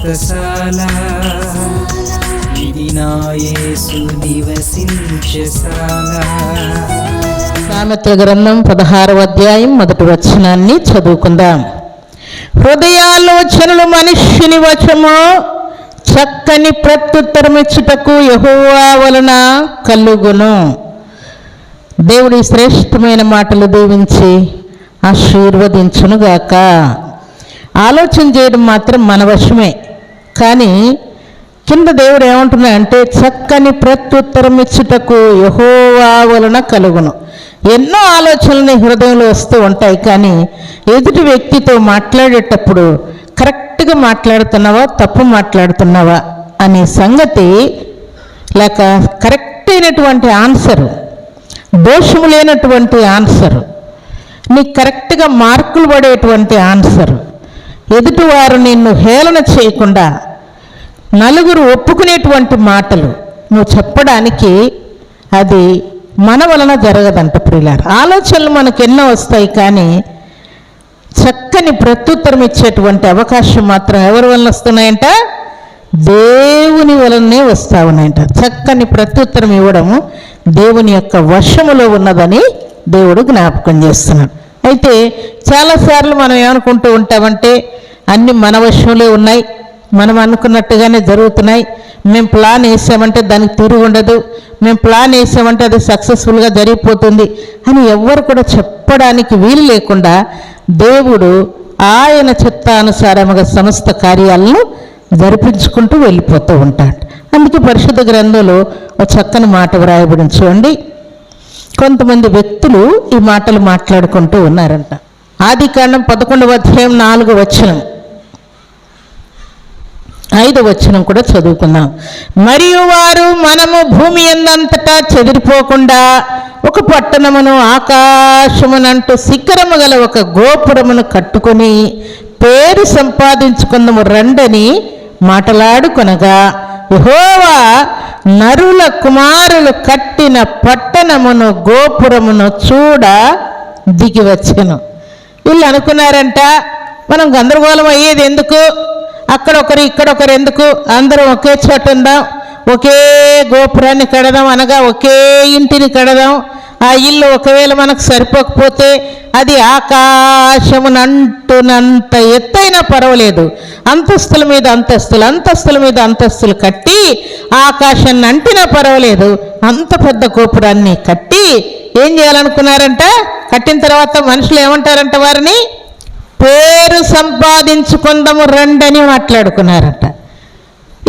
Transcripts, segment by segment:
వ్రతశాల ఇది నా యేసు నివసించశాల. సామెతల గ్రంథం 16వ అధ్యాయం 1వ వచనాన్ని చదువుకుందాం. హృదయాలోచనలు మనుష్యుని వశము, చక్కని ప్రత్యుత్తరమిచ్చుటకు యెహోవా వలన కలుగును. దేవుడి శ్రేష్టమైన మాటలు దీవించి ఆశీర్వదించునుగాక. ఆలోచన చేయడం మాత్రం మన వశమే, కానీ కింద దేవుడు ఏమంటున్నాడంటే చక్కని ప్రత్యుత్తరం ఇచ్చుటకు యెహోవా వలన కలుగును. ఎన్నో ఆలోచనలు హృదయంలో వస్తూ ఉంటాయి, కానీ ఎదుటి వ్యక్తితో మాట్లాడేటప్పుడు కరెక్ట్గా మాట్లాడుతున్నావా తప్పు మాట్లాడుతున్నావా అనే సంగతి, లేక కరెక్ట్ అయినటువంటి ఆన్సరు, దోషము లేనటువంటి ఆన్సరు, నీకు కరెక్ట్గా మార్కులు పడేటువంటి ఆన్సరు, ఎదుటివారు నిన్ను హేళన చేయకుండా నలుగురు ఒప్పుకునేటువంటి మాటలు నువ్వు చెప్పడానికి అది మన వలన జరగదంట ప్రియులారా. ఆలోచనలు మనకు ఎన్నో వస్తాయి, కానీ చక్కని ప్రత్యుత్తరం ఇచ్చేటువంటి అవకాశం మాత్రం ఎవరి వలన వస్తున్నాయంట? దేవుని వలనే వస్తూ ఉన్నాయంట. చక్కని ప్రత్యుత్తరం ఇవ్వడము దేవుని యొక్క వశములో ఉన్నదని దేవుడు జ్ఞాపకం చేస్తున్నాడు. అయితే చాలాసార్లు మనం ఏమనుకుంటూ ఉంటామంటే అన్నీ మన వశంలో ఉన్నాయి, మనం అనుకున్నట్టుగానే జరుగుతున్నాయి, మేము ప్లాన్ వేసామంటే దానికి తిరిగి ఉండదు, మేము ప్లాన్ వేసామంటే అది సక్సెస్ఫుల్గా జరిగిపోతుంది అని ఎవ్వరు కూడా చెప్పడానికి వీలు లేకుండా దేవుడు ఆయన చిత్తానుసారముగా సమస్త కార్యాలను జరిపించుకుంటూ వెళ్ళిపోతూ ఉంటాడు. అందుకే పరిశుద్ధ గ్రంథంలో ఒక చక్కని మాట వ్రాయబడింది చూడండి. కొంతమంది వ్యక్తులు ఈ మాటలు మాట్లాడుకుంటూ ఉన్నారంట. ఆదికాండం 11వ అధ్యాయం 4వ వచనం 5వ వచనం కూడా చదువుకుందాం. మరియు వారు మనము భూమి యందంతటా చెదిరిపోకుండా ఒక పట్టణమును ఆకాశమునంటూ శిఖరము గల ఒక గోపురమును కట్టుకొని పేరు సంపాదించుకుందాము రండని మాటలాడుకొనగా, యెహోవా నరుల కుమారులు కట్టిన పట్టణమును గోపురమును చూడ దిగి వచ్చెను. వీళ్ళు అనుకున్నారంట, మనం గందరగోళం అయ్యేది ఎందుకు, అక్కడొకరు ఇక్కడొకరు ఎందుకు, అందరం ఒకే చోట ఉందాం, ఒకే గోపురాన్ని కడదాం, అనగా ఒకే ఇంటిని కడదాం. ఆ ఇల్లు ఒకవేళ మనకు సరిపోకపోతే అది ఆకాశమునంటునంత ఎత్తైనా పర్వాలేదు, అంతస్తుల మీద అంతస్తులు అంతస్తుల మీద అంతస్తులు కట్టి ఆకాశాన్ని అంటినా పర్వాలేదు, అంత పెద్ద గోపురాన్ని కట్టి ఏం చేయాలనుకున్నారంట? కట్టిన తర్వాత మనుషులు ఏమంటారంట? వారిని పేరు సంపాదించుకుందాము రండని మాట్లాడుకున్నారంట.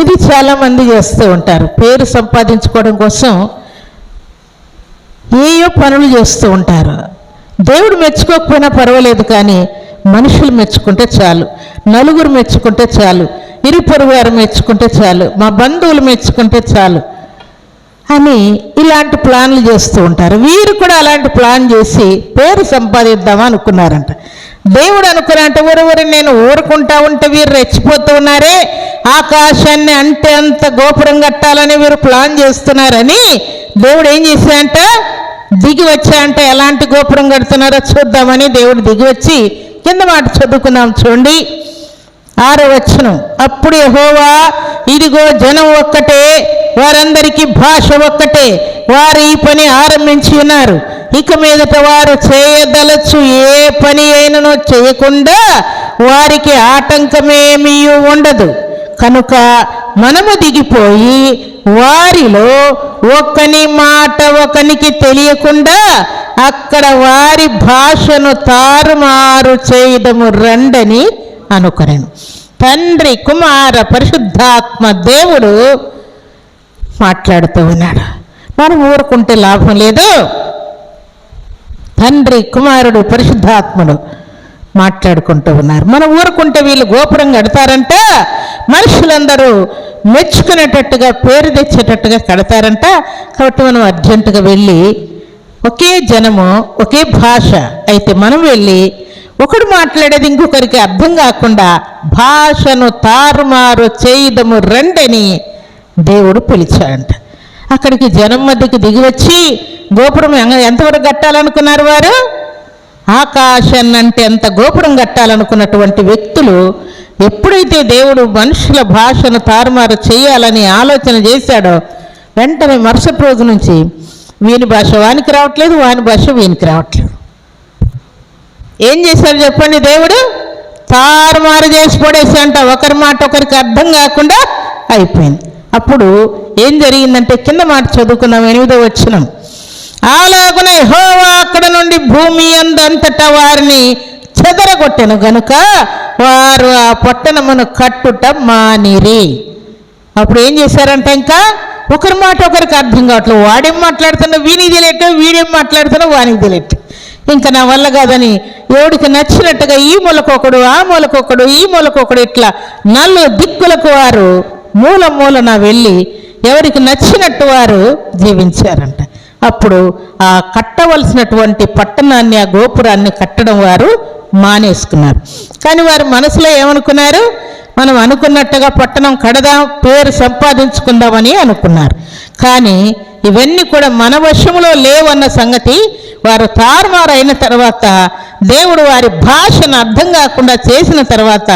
ఇది చాలామంది చేస్తూ ఉంటారు. పేరు సంపాదించుకోవడం కోసం ఏయో పనులు చేస్తూ ఉంటారు. దేవుడు మెచ్చుకోకపోయినా పర్వాలేదు, కానీ మనుషులు మెచ్చుకుంటే చాలు, నలుగురు మెచ్చుకుంటే చాలు, ఇరుపొరుగు వారు మెచ్చుకుంటే చాలు, మా బంధువులు మెచ్చుకుంటే చాలు అని ఇలాంటి ప్లాన్లు చేస్తూ ఉంటారు. వీరు కూడా అలాంటి ప్లాన్ చేసి పేరు సంపాదిద్దామా అనుకున్నారంట. దేవుడు అనుకున్నారంటే ఊరు నేను ఊరుకుంటా ఉంటే వీరు రెచ్చిపోతూ ఉన్నారే, ఆకాశాన్ని అంటే అంత గోపురం కట్టాలని వీరు ప్లాన్ చేస్తున్నారని దేవుడు ఏం చేశాడంట? దిగి వచ్చాయంటే ఎలాంటి గోపురం కడుతున్నారో చూద్దామని దేవుడు దిగి వచ్చి కింద మాట చదువుకుందాం చూడండి. 6వ వచనం. అప్పుడు యెహోవా, ఇదిగో జనం ఒక్కటే, వారందరికీ భాష ఒక్కటే, వారు ఈ పని ఆరంభించి ఉన్నారు. ఇక మీదట వారు చేయదలచు ఏ పని అయినను చేయకుండా వారికి ఆటంకమేమీ ఉండదు. కనుక మనము దిగిపోయి వారిలో ఒకని మాట ఒకనికి తెలియకుండా అక్కడ వారి భాషను తారుమారు చేయదము రండని అనుకొనెను. తండ్రి, కుమార, పరిశుద్ధాత్మ దేవుడు మాట్లాడుతూ ఉన్నాడు. మనం ఊరుకుంటే లాభం లేదు. తండ్రి, కుమారుడు, పరిశుద్ధాత్ముడు మాట్లాడుకుంటూ ఉన్నారు. మనం ఊరుకుంటే వీళ్ళు గోపురం కడతారంట, మనుషులందరూ మెచ్చుకునేటట్టుగా పేరు తెచ్చేటట్టుగా కడతారంట. కాబట్టి మనం అర్జెంటుగా వెళ్ళి, ఒకే జనము ఒకే భాష అయితే మనం వెళ్ళి ఒకడు మాట్లాడేది ఇంకొకరికి అర్థం కాకుండా భాషను తారుమారు చేయదము రండని దేవుడు పిలిచాడంట. అక్కడికి జనం మధ్యకి దిగి వచ్చి గోపురం ఎంతవరకు కట్టాలనుకున్నారు వారు? ఆకాశాన్నంటే అంత గోపురం కట్టాలనుకున్నటువంటి వ్యక్తులు ఎప్పుడైతే దేవుడు మనుషుల భాషను తారుమారు చేయాలని ఆలోచన చేశాడో వెంటనే మరుసటి రోజు నుంచి వీని భాష వానికి రావట్లేదు, వాని భాష వీనికి రావట్లేదు. ఏం చేశాడు చెప్పండి? దేవుడు తారుమారు చేసి పడేసంట. ఒకరి మాట ఒకరికి అర్థం కాకుండా అయిపోయింది. అప్పుడు ఏం జరిగిందంటే కింద మాట చదువుకున్నాం, 8వ వచనం. అలాగున యెహోవా అక్కడ నుండి భూమి అందంతటా వారిని చెదరగొట్టెను గనుక వారు ఆ పట్టణమును కట్టుట మానిరి. అప్పుడు ఏం చేశారంట? ఇంకా ఒకరి మాట ఒకరికి అర్థం కావట్లేదు. వాడేం మాట్లాడుతున్నా వీనికి తెలియట్టు, వీడేం మాట్లాడుతున్నా వానికి తెలియట్టు. ఇంకా నా వల్ల కాదని ఎవడికి నచ్చినట్టుగా ఈ మూలకొకడు, ఆ మూలకొకడు, ఈ మూలకొకడు, ఇట్లా 4 దిక్కులకు వారు మూలన వెళ్ళి ఎవరికి నచ్చినట్టు వారు జీవించారంట. అప్పుడు ఆ కట్టవలసినటువంటి పట్టణాన్ని, ఆ గోపురాన్ని కట్టడం వారు మానేసుకున్నారు. కానీ వారి మనసులో ఏమనుకున్నారు? మనం అనుకున్నట్టుగా పట్టణం కడదాం, పేరు సంపాదించుకుందామని అనుకున్నారు. కానీ ఇవన్నీ కూడా మన వశంలో లేవన్న సంగతి వారు తారుమారు అయిన తర్వాత, దేవుడు వారి భాషను అర్థం కాకుండా చేసిన తర్వాత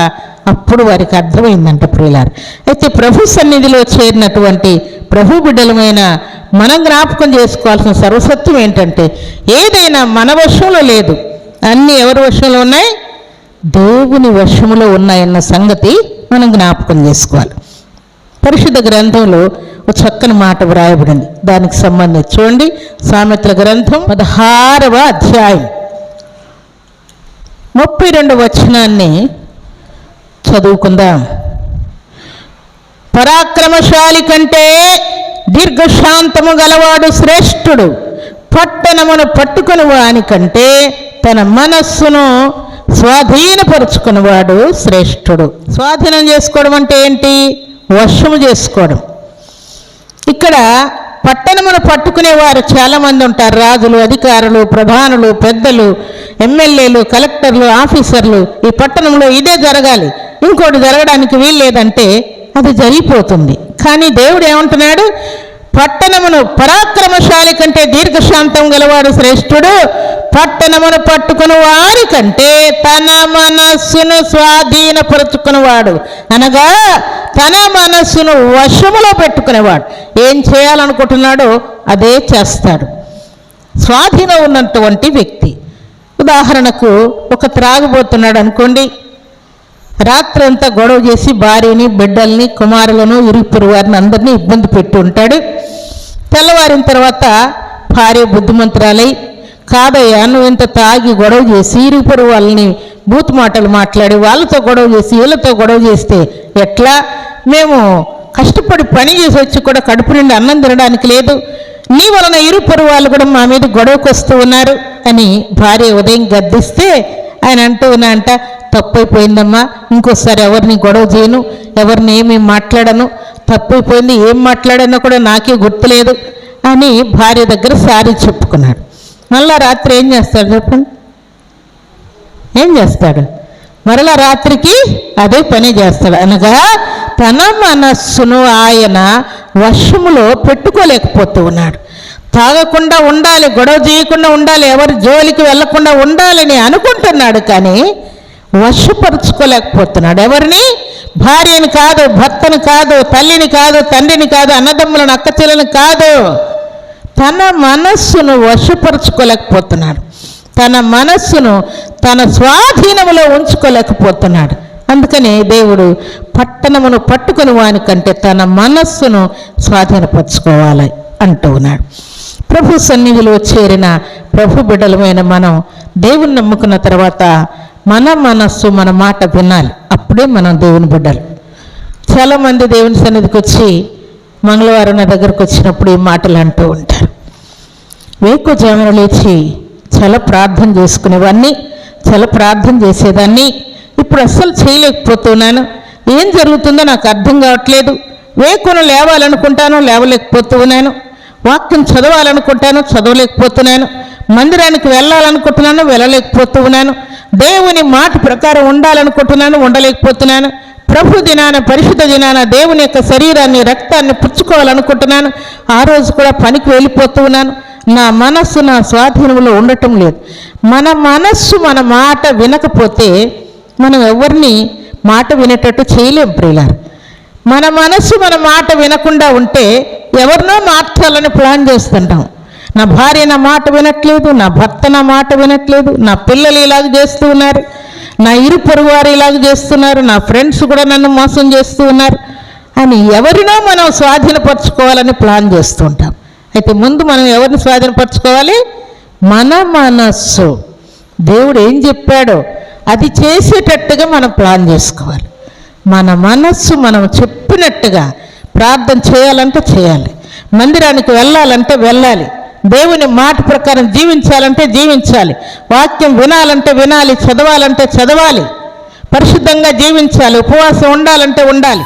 అప్పుడు వారికి అర్థమైందంట ప్రియులారు. అయితే ప్రభు సన్నిధిలో చేరినటువంటి ప్రభు బిడ్డలమైన మనం జ్ఞాపకం చేసుకోవాల్సిన సర్వసత్యం ఏంటంటే, ఏదైనా మన వశంలో లేదు, అన్నీ ఎవరి వశంలో ఉన్నాయి? దేవుని వశంలో ఉన్నాయన్న సంగతి మనం జ్ఞాపకం చేసుకోవాలి. పరిశుద్ధ గ్రంథంలో ఒక చక్కని మాట వ్రాయబడింది. దానికి సంబంధించి చూడండి, సామెతల గ్రంథం 16వ అధ్యాయం 32వ వచనాన్ని చదువుకుందాం. పరాక్రమశాలి కంటే దీర్ఘశాంతము గలవాడు శ్రేష్ఠుడు, పట్టణమును పట్టుకుని వానికంటే తన మనస్సును స్వాధీనపరుచుకునేవాడు శ్రేష్ఠుడు. స్వాధీనం చేసుకోవడం అంటే ఏంటి? వశము చేసుకోవడం. ఇక్కడ పట్టణమును పట్టుకునేవారు చాలామంది ఉంటారు. రాజులు, అధికారులు, ప్రధానులు, పెద్దలు, ఎమ్మెల్యేలు, కలెక్టర్లు, ఆఫీసర్లు. ఈ పట్టణంలో ఇదే జరగాలి, ఇంకోటి జరగడానికి వీలు లేదంటే అది జరిగిపోతుంది. కానీ దేవుడు ఏమంటున్నాడు? పట్టణమును పరాక్రమశాలి కంటే దీర్ఘశాంతం గలవాడు శ్రేష్ఠుడు, పట్టణమును పట్టుకుని వారి కంటే తన మనస్సును స్వాధీనపరుచుకునేవాడు. అనగా తన మనస్సును వశములో పెట్టుకునేవాడు. ఏం చేయాలనుకుంటున్నాడో అదే చేస్తాడు. స్వాధీనం ఉన్నటువంటి వ్యక్తి. ఉదాహరణకు ఒక త్రాగుబోతున్నాడు అనుకోండి, రాత్రంతా గొడవ చేసి భార్యని, బిడ్డల్ని, కుమారులను, ఇరుగు వారిని అందరినీ ఇబ్బంది పెట్టి ఉంటాడు. తెల్లవారిన తర్వాత భార్య బుద్ధిమంతురాలై, కాదయ్యా నువ్వు ఇంత తాగి గొడవ చేసి ఇరుగు వాళ్ళని బూతు మాటలు మాట్లాడి వాళ్ళతో గొడవ చేసి వీళ్ళతో గొడవ చేస్తే ఎట్లా? మేము కష్టపడి పని చేసి వచ్చి కూడా కడుపు నిండి అన్నం తినడానికి లేదు, నీ వలన ఇరుగు వాళ్ళు కూడా మా మీద గొడవకు వస్తూ ఉన్నారు అని భార్య ఉదయం గద్దిస్తే ఆయన అంటూ అంట, తప్పైపోయిందమ్మా, ఇంకోసారి ఎవరిని గొడవ చేయను, ఎవరిని ఏమీ మాట్లాడను, తప్పైపోయింది, ఏం మాట్లాడానో కూడా నాకే గుర్తులేదు అని భార్య దగ్గర సారీ చెప్పుకున్నాడు. మళ్ళా రాత్రి ఏం చేస్తాడు చెప్పండి? ఏం చేస్తాడు? మరలా రాత్రికి అదే పని చేస్తాడు. అనగా తన మనస్సును ఆయన వశములో పెట్టుకోలేకపోతూ ఉన్నాడు. తాగకుండా ఉండాలి, గొడవ చేయకుండా ఉండాలి, ఎవరి జోలికి వెళ్లకుండా ఉండాలని అనుకుంటున్నాడు, కానీ వశపరుచుకోలేకపోతున్నాడు. ఎవరిని? భార్యని కాదు, భర్తను కాదు, తల్లిని కాదు, తండ్రిని కాదు, అన్నదమ్ములను, అక్కచెల్లెలను కాదు, తన మనస్సును వశపరుచుకోలేకపోతున్నాడు. తన మనస్సును తన స్వాధీనములో ఉంచుకోలేకపోతున్నాడు. అందుకని దేవుడు పట్టణమును పట్టుకుని వానికంటే తన మనస్సును స్వాధీనపరచుకోవాలి అంటూ ఉన్నాడు. ప్రభు సన్నిధిలో చేరిన ప్రభు బిడ్డలమైన మనం దేవుని నమ్ముకున్న తర్వాత మన మనస్సు మన మాట వినాలి. అప్పుడే మనం దేవుని బిడ్డలు. చాలామంది దేవుని సన్నిధికి వచ్చి మంగళవారం నా దగ్గరకు వచ్చినప్పుడు ఈ మాటలు అంటూ ఉంటారు. వేకువజామున లేచి చాలా ప్రార్థన చేసుకునేవాడిని, చాలా ప్రార్థన చేసేదాన్ని, ఇప్పుడు అస్సలు చేయలేకపోతున్నాను, ఏం జరుగుతుందో నాకు అర్థం కావట్లేదు, వేకువన లేవాలనుకుంటాను, లేవలేకపోతున్నాను, వాక్యం చదవాలనుకుంటాను, చదవలేకపోతున్నాను, మందిరానికి వెళ్ళాలనుకుంటున్నాను, వెళ్ళలేకపోతున్నాను, దేవుని మాట ప్రకారం ఉండాలనుకుంటున్నాను, ఉండలేకపోతున్నాను, ప్రభు దినాన, పరిశుద్ధ దినాన దేవుని యొక్క శరీరాన్ని, రక్తాన్ని పుచ్చుకోవాలనుకుంటున్నాను, ఆ రోజు కూడా పనికి వెళ్ళిపోతూ ఉన్నాను, నా మనస్సు నా స్వాధీనంలో ఉండటం లేదు. మన మనస్సు మన మాట వినకపోతే మనం ఎవరిని మాట వినేటట్టు చేయలేం ప్రియులారు. మన మనస్సు మన మాట వినకుండా ఉంటే ఎవరినో మార్చాలని ప్లాన్ చేస్తుంటాం. నా భార్య నా మాట వినట్లేదు, నా భర్త నా మాట వినట్లేదు, నా పిల్లలు ఇలాగ చేస్తూ ఉన్నారు, నా ఇరు పొరుగు వారు ఇలాగ చేస్తున్నారు, నా ఫ్రెండ్స్ కూడా నన్ను మోసం చేస్తూ ఉన్నారు అని ఎవరినో మనం స్వాధీనపరచుకోవాలని ప్లాన్ చేస్తూ ఉంటాం. అయితే ముందు మనం ఎవరిని స్వాధీనపరచుకోవాలి? మన మనస్సు. దేవుడు ఏం చెప్పాడో అది చేసేటట్టుగా మనం ప్లాన్ చేసుకోవాలి. మన మనస్సు మనం చెప్పినట్టుగా ప్రార్థన చేయాలంటే చేయాలి, మందిరానికి వెళ్ళాలంటే వెళ్ళాలి, దేవుని మాట ప్రకారం జీవించాలంటే జీవించాలి, వాక్యం వినాలంటే వినాలి, చదవాలంటే చదవాలి, పరిశుద్ధంగా జీవించాలి, ఉపవాసం ఉండాలంటే ఉండాలి.